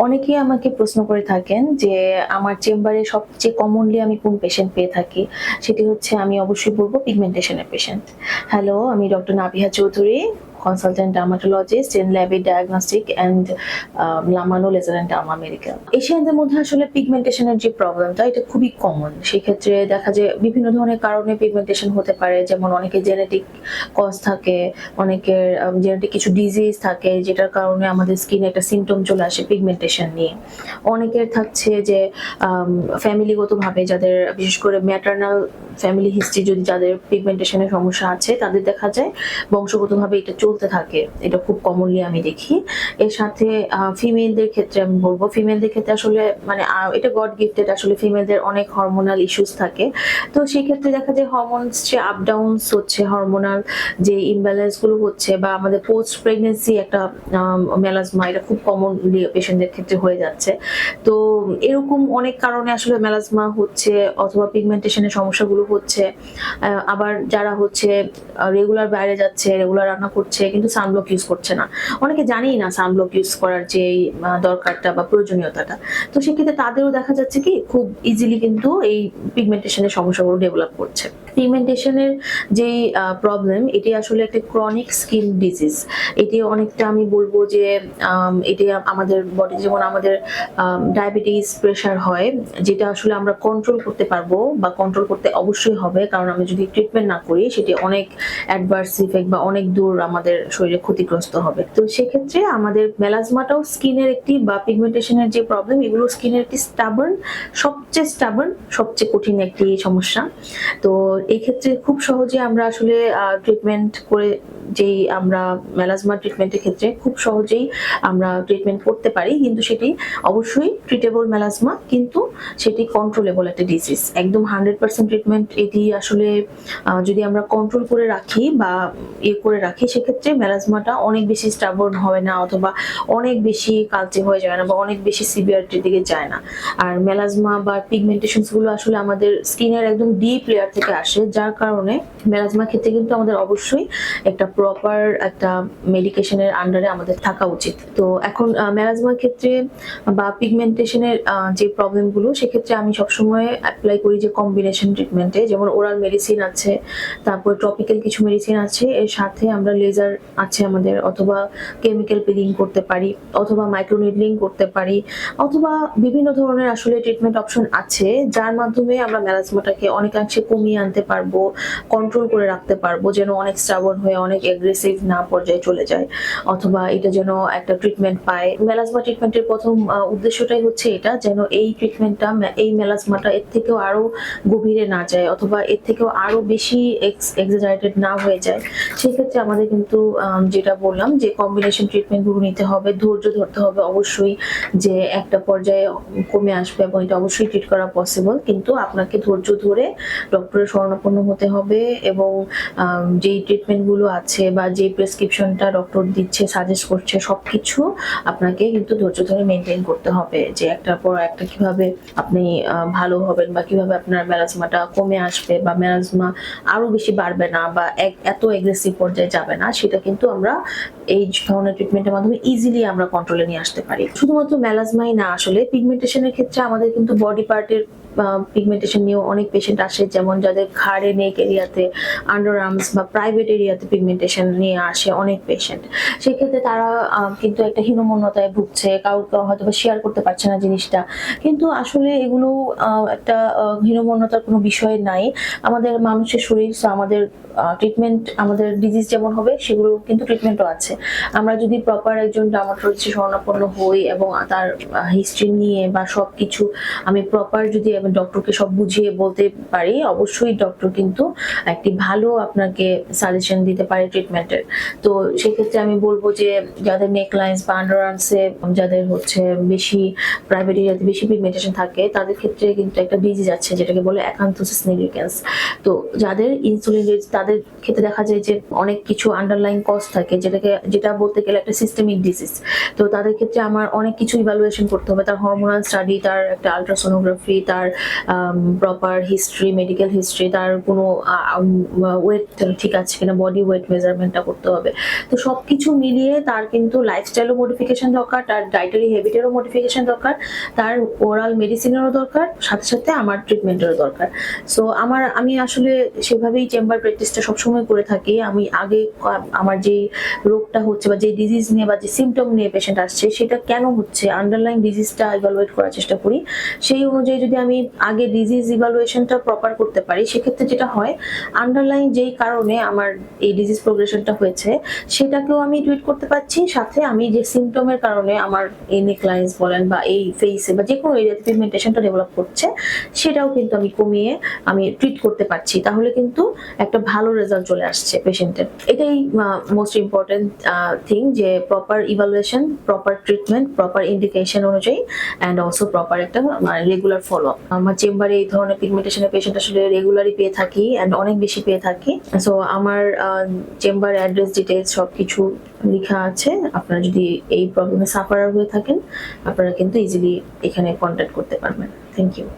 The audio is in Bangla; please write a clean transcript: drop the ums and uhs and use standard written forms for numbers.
অনেকেই আমাকে প্রশ্ন করে থাকেন যে আমার চেম্বারে সবচেয়ে কমনলি আমি কোন পেশেন্ট পেয়ে থাকি, সেটি হচ্ছে আমি অবশ্যই বলব পিগমেন্টেশনের পেশেন্ট। হ্যালো, আমি doctor Nabiha Chowdhury, consultant dermatologist in Labaid diagnostic and লামানো লেজার অ্যান্ড ডার্মা মেডিকেল। এশিয়ানদের মধ্যে আসলে পিগমেন্টেশনের যে প্রবলেমটা এটা খুবই কমন। সেক্ষেত্রে দেখা যায় বিভিন্ন ধরনের কারণে পিগমেন্টেশন হতে পারে, যেমন অনেকের জেনেটিক কজ থাকে, অনেকের জেনেটিক কিছু ডিজিজ থাকে যেটার কারণে আমাদের স্কিনে একটা সিমটম চলে আসে পিগমেন্টেশন নিয়ে। অনেকের থাকছে যে ফ্যামিলিগতভাবে যাদের বিশেষ করে ম্যাটার্নাল ফ্যামিলি হিস্ট্রি যদি যাদের পিগমেন্টেশনের সমস্যা আছে তাদের দেখা যায় বংশগতভাবে এটা চলতে থাকে। এটা খুব কমনলি আমি দেখি। এর সাথে ফিমেলদের ক্ষেত্রে আমি বলবো, ফিমেলদের ক্ষেত্রে আসলে মানে এটা গড গিফটেড, আসলে ফিমেলদের অনেক হরমোনাল ইস্যুস থাকে। তো সেই ক্ষেত্রে দেখা যায় হরমোনস যে আপ ডাউনস হচ্ছে, হরমোনাল যে ইমব্যালেন্স গুলো হচ্ছে, বা আমাদের পোস্ট প্রেগনেন্সি একটা মেলাজমা, এটা খুব কমনলি পেশেন্টদের ক্ষেত্রে হয়ে যাচ্ছে। তো এরকম অনেক কারণে আসলে মেলাজমা হচ্ছে অথবা পিগমেন্টেশনের সমস্যাগুলো হচ্ছে। আবার যারা হচ্ছে রেগুলার বাইরে যাচ্ছে, রেগুলার রান্না করছে কিন্তু সানব্লক ইউজ করছে না, অনেকে জানেই না সানব্লক ইউজ করার যে দরকারটা বা প্রয়োজনীয়তাটা। তো সেক্ষেত্রে তাদেরও দেখা যাচ্ছে কি খুব ইজিলি কিন্তু এই পিগমেন্টেশনের সমস্যাগুলো ডেভেলপ করছে। পিগমেন্টেশনের যেই প্রবলেম, এটি আসলে একটা ক্রনিক স্কিন ডিজিজ। এটি অনেকটা আমি বলবো যে এটি আমাদের বডি, যেমন আমাদের ডায়াবেটিস, প্রেশার হয়, যেটা আসলে আমরা কন্ট্রোল করতে পারবো বা কন্ট্রোল করতে অবশ্যই হবে, কারণ আমরা যদি ট্রিটমেন্ট না করি সেটি অনেক অ্যাডভার্স ইফেক্ট বা অনেক দূর আমাদের শরীরে ক্ষতিগ্রস্ত হবে। তো সেক্ষেত্রে আমাদের মেলাজমাটাও স্কিনের একটি, বা পিগমেন্টেশনের যে প্রবলেম, এগুলো স্কিনের একটি সবচেয়ে কঠিন একটি সমস্যা। তো এই ক্ষেত্রে খুব সহজে আমরা আসলে ট্রিটমেন্ট করে, যেই আমরা মেলাজমা ট্রিটমেন্টের ক্ষেত্রে খুব সহজেই আমরা ট্রিটমেন্ট করতে পারি, কিন্তু সেটি অবশ্যই ট্রিটেবল মেলাজমা, কিন্তু সেটি কন্ট্রোলেবল একটা ডিজিজ। একদম 100% ট্রিটমেন্ট এটি আসলে যদি আমরা কন্ট্রোল করে রাখি বা করে রাখি, সেক্ষেত্রে মেলাজমাটা অনেক বেশি স্টাবর্ন হয় না, অথবা অনেক বেশি কালচে হয়ে যায় না, বা অনেক বেশি সিভিয়ারিটির দিকে যায় না। আর মেলাজমা বা পিগমেন্টেশনস গুলো আসলে আমাদের স্কিনের একদম ডিপ লেয়ার থেকে আসে, যার কারণে মেলাজমা ক্ষেত্রে কিন্তু আমাদের অবশ্যই একটা প্রপার একটা মেডিকেশনের আন্ডারে আমাদের থাকা উচিত। তো এখন মেলাজমার ক্ষেত্রে বা পিগমেন্টেশনের যে প্রবলেমগুলো, সেক্ষেত্রে আমি সবসময় অ্যাপ্লাই করি যে কম্বিনেশন ট্রিটমেন্টে, যেমন ওরাল মেডিসিন আছে, তারপর টপিক্যাল কিছু মেডিসিন আছে, এর সাথে আমরা লেজার আছে আমাদের, অথবা কেমিক্যাল পিলিং করতে পারি, অথবা মাইক্রোনিডলিং করতে পারি, অথবা বিভিন্ন ধরনের আসলে ট্রিটমেন্ট অপশন আছে যার মাধ্যমে আমরা মেলাজমাটাকে অনেকাংশে কমিয়ে আনতে পারবো, কন্ট্রোল করে রাখতে পারবো, যেন অনেক স্টাবর্ন হয়ে অনেক এগ্রেসিভ না পর্যায়ে চলে যায়, অথবা এটা যেন একটা ট্রিটমেন্ট পায়। মেলাজমা ট্রিটমেন্টের প্রথম উদ্দেশ্যটাই হচ্ছে এটা, যেন এই ট্রিটমেন্টটা, এই মেলাজমাটা এর থেকেও আরো গভীরে না যায়, অথবা এর থেকেও আরো বেশি এক্সাজারেটেড না হয়ে যায়। সেক্ষেত্রে আমাদের কিন্তু যেটা বললাম যে কম্বিনেশন ট্রিটমেন্ট গুলো নিতে হবে, ধৈর্য ধরতে হবে অবশ্যই, যে একটা পর্যায়ে কমে আসবে এবং এটা অবশ্যই ট্রিট করা পসিবল, কিন্তু আপনাকে ধৈর্য ধরে ডক্টরের শরণাপন্ন হতে হবে, এবং যেই ট্রিটমেন্ট গুলো আছে বা যে প্রেসক্রিপশনটা ডক্টর দিচ্ছে, সাজেস্ট করছে, সবকিছু আপনাকে কিন্তু ধৈর্য ধরে মেনটেন করতে হবে, যে একটার পর একটা কিভাবে আপনি ভালো হবেন, বা কিভাবে আপনার মেলাজমাটা কমে আসবে, বা মেলাজমা আরো বেশি বাড়বে না, বা এত এগ্রেসিভ পর্যায়ে যাবে না, সেটা কিন্তু আমরা এই ধরনের ট্রিটমেন্টের মাধ্যমে ইজিলি আমরা কন্ট্রোলে নিয়ে আসতে পারি। শুধুমাত্র মেলাজমাই না, আসলে পিগমেন্টেশনের ক্ষেত্রে আমাদের কিন্তু বডি পার্টের পিগমেন্টেশন নিয়েও অনেক পেশেন্ট আসে, যেমন যাদের ঘাড়ে, নেক এরিয়াতে, আন্ডার আর্মস বা প্রাইভেট এরিয়াতে পিগমেন্টেশন নিয়ে আসে অনেক পেশেন্ট। সেক্ষেত্রে তারা কিন্তু একটা হীনমন্যতায় ভুগছে, কাউকে হয়তো শেয়ার করতে পারছে না জিনিসটা, কিন্তু আসলে এগুলো একটা হীনমন্যতার কোনো বিষয় নাই। আমাদের মানুষের শরীর, আমাদের ট্রিটমেন্ট, আমাদের ডিজিজ যেমন হবে সেগুলো কিন্তু ট্রিটমেন্টও আছে। আমরা যদি প্রপার একজন ডার্মাটোলজিস্টের শরণাপন্ন হই এবং তার হিস্ট্রি নিয়ে বা সবকিছু আমি প্রপার যদি ডক্টরকে সব বুঝিয়ে বলতে পারি, অবশ্যই ডক্টর কিন্তু একটি ভালো আপনাকে সাজেশন দিতে পারে ট্রিটমেন্টের। তো সেক্ষেত্রে আমি বলবো যে যাদের নেক লাইন্স বা আন্ডার আর্মসে, যাদের হচ্ছে বেশি প্রাইভেট এরিয়াতে বেশি পিগমেন্টেশন থাকে, তাদের ক্ষেত্রে কিন্তু একটা ডিজিজ আছে যেটাকে বলে অ্যাকান্থোসিস নিগ্রিকেন্স। তো যাদের ইনসুলিন, তাদের ক্ষেত্রে দেখা যায় যে অনেক কিছু আন্ডারলাইন কজ থাকে, যেটা বলতে গেলে একটা সিস্টেমিক ডিজিজ। তো তাদের ক্ষেত্রে আমার অনেক কিছু ইভালুয়েশন করতে হবে, তার হরমোনাল স্টাডি, তার একটা আলট্রাসোনোগ্রাফি, তার প্রপার হিস্ট্রি, মেডিকেল হিস্ট্রি, তার কোনো ওয়েট ঠিক আছে কিনা, বডি ওয়েট মেজারমেন্টটা করতে হবে। তো সবকিছু মিলিয়ে তার কিন্তু লাইফস্টাইলও মডিফিকেশন দরকার, তার ডায়েটারি হ্যাবিটেরও মডিফিকেশন দরকার, তার ওরাল মেডিসিনেরও দরকার, সাথে সাথে আমার ট্রিটমেন্টেরও দরকার। সো আমি আসলে সেভাবেই চেম্বার প্র্যাকটিসটা সবসময় করে থাকি। আমি আগে আমার যে রোগটা হচ্ছে বা যে ডিজিজ নিয়ে বা যে সিমটম নিয়ে পেশেন্ট আসছে সেটা কেন হচ্ছে, আন্ডারলাইং ডিজিজটা ইভালুয়েট করার চেষ্টা করি। সেই অনুযায়ী যদি আমি আগে ডিজিজ ইভালুয়েশনটা প্রপার করতে পারি, সেক্ষেত্রে যেটা হয়, আন্ডারলাইং যেই কারণে আমার এই ডিজিজ প্রোগ্রেশনটা হয়েছে সেটাকেও আমি ট্রিট করতে পারছি, সাথে আমি যে সিমটমের কারণে আমার এই নেকলাইন্স বলেন বা এই ফেসে বা যে কোনো এরিয়াতে পিগমেন্টেশনটা ডেভেলপ করছে সেটাও কিন্তু আমি কমিয়ে আমি ট্রিট করতে পারছি। তাহলে কিন্তু একটা ভালো রেজাল্ট চলে আসছে পেশেন্টের। এটাই মোস্ট ইম্পর্টেন্ট থিং, যে proper evaluation, proper treatment, proper indication অনুযায়ী অ্যান্ড অলসো প্রপার একটা রেগুলার ফলো আপ। আমার চেম্বারে এই ধরনের পিগমেন্টেশনের পেশেন্ট আসলে রেগুলারই পেয়ে থাকি অ্যান্ড অনেক বেশি পেয়ে থাকি। সো আমার চেম্বার অ্যাড্রেস, ডিটেলস সবকিছু লেখা আছে। আপনারা যদি এই প্রবলেমে সাফারার হয়ে থাকেন, আপনারা কিন্তু ইজিলি এখানে কন্ট্যাক্ট করতে পারবেন। Thank you.